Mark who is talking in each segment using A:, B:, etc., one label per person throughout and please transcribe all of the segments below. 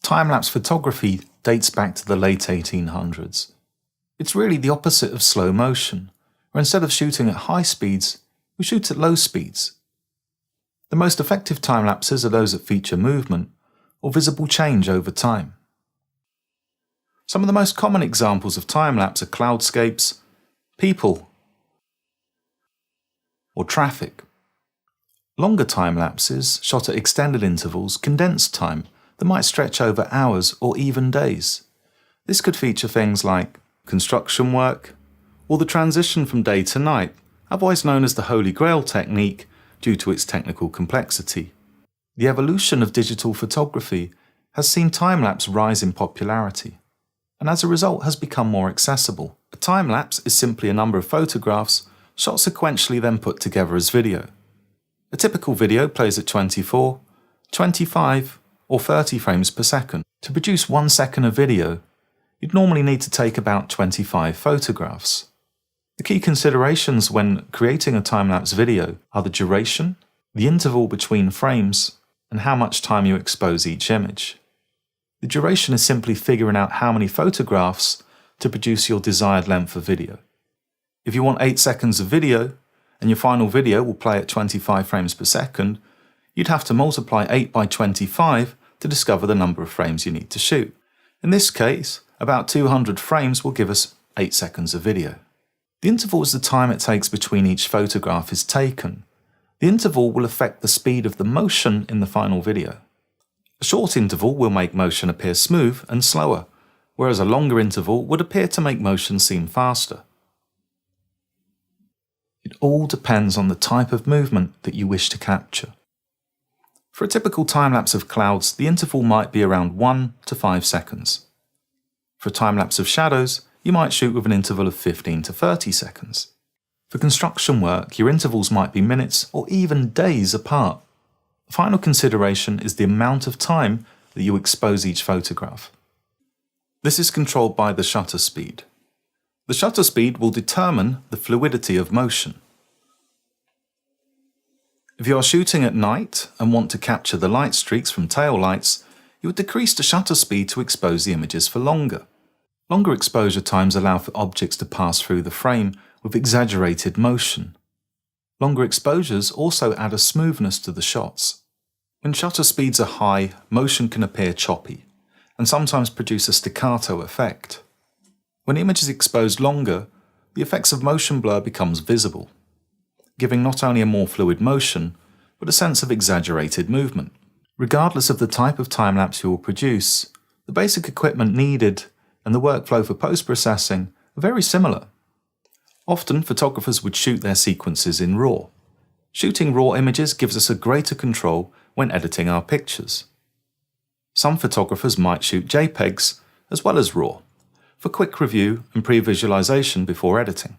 A: Time-lapse photography dates back to the late 1800s. It's really the opposite of slow motion, where instead of shooting at high speeds, we shoot at low speeds. The most effective time-lapses are those that feature movement or visible change over time. Some of the most common examples of time-lapse are cloudscapes, people, or traffic. Longer time-lapses, shot at extended intervals, condense time that might stretch over hours or even days. This could feature things like construction work, or the transition from day to night, otherwise known as the Holy Grail technique due to its technical complexity. The evolution of digital photography has seen time-lapse rise in popularity, and as a result has become more accessible. A time-lapse is simply a number of photographs shot sequentially then put together as video. A typical video plays at 24, 25 or 30 frames per second. To produce 1 second of video, you'd normally need to take about 25 photographs. The key considerations when creating a time-lapse video are the duration, the interval between frames, and how much time you expose each image. The duration is simply figuring out how many photographs to produce your desired length of video. If you want 8 seconds of video, and your final video will play at 25 frames per second, you'd have to multiply 8 by 25 to discover the number of frames you need to shoot. In this case, about 200 frames will give us 8 seconds of video. The interval is the time it takes between each photograph is taken. The interval will affect the speed of the motion in the final video. A short interval will make motion appear smooth and slower, whereas a longer interval would appear to make motion seem faster. It all depends on the type of movement that you wish to capture. For a typical time-lapse of clouds, the interval might be around 1 to 5 seconds. For a time-lapse of shadows, you might shoot with an interval of 15 to 30 seconds. For construction work, your intervals might be minutes or even days apart. The final consideration is the amount of time that you expose each photograph. This is controlled by the shutter speed. The shutter speed will determine the fluidity of motion. If you are shooting at night and want to capture the light streaks from tail lights, you would decrease the shutter speed to expose the images for longer. Longer exposure times allow for objects to pass through the frame with exaggerated motion. Longer exposures also add a smoothness to the shots. When shutter speeds are high, motion can appear choppy, and sometimes produce a staccato effect. When the image is exposed longer, the effects of motion blur becomes visible, giving not only a more fluid motion, but a sense of exaggerated movement. Regardless of the type of time-lapse you will produce, the basic equipment needed and the workflow for post-processing are very similar. Often, photographers would shoot their sequences in RAW. Shooting RAW images gives us a greater control when editing our pictures. Some photographers might shoot JPEGs as well as RAW, for quick review and pre-visualization before editing.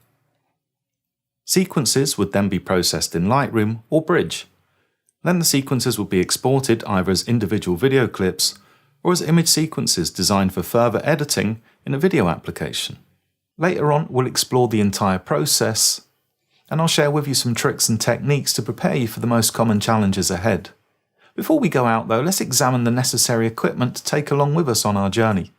A: Sequences would then be processed in Lightroom or Bridge. Then the sequences would be exported either as individual video clips or as image sequences designed for further editing in a video application. Later on, we'll explore the entire process, and I'll share with you some tricks and techniques to prepare you for the most common challenges ahead. Before we go out though, let's examine the necessary equipment to take along with us on our journey.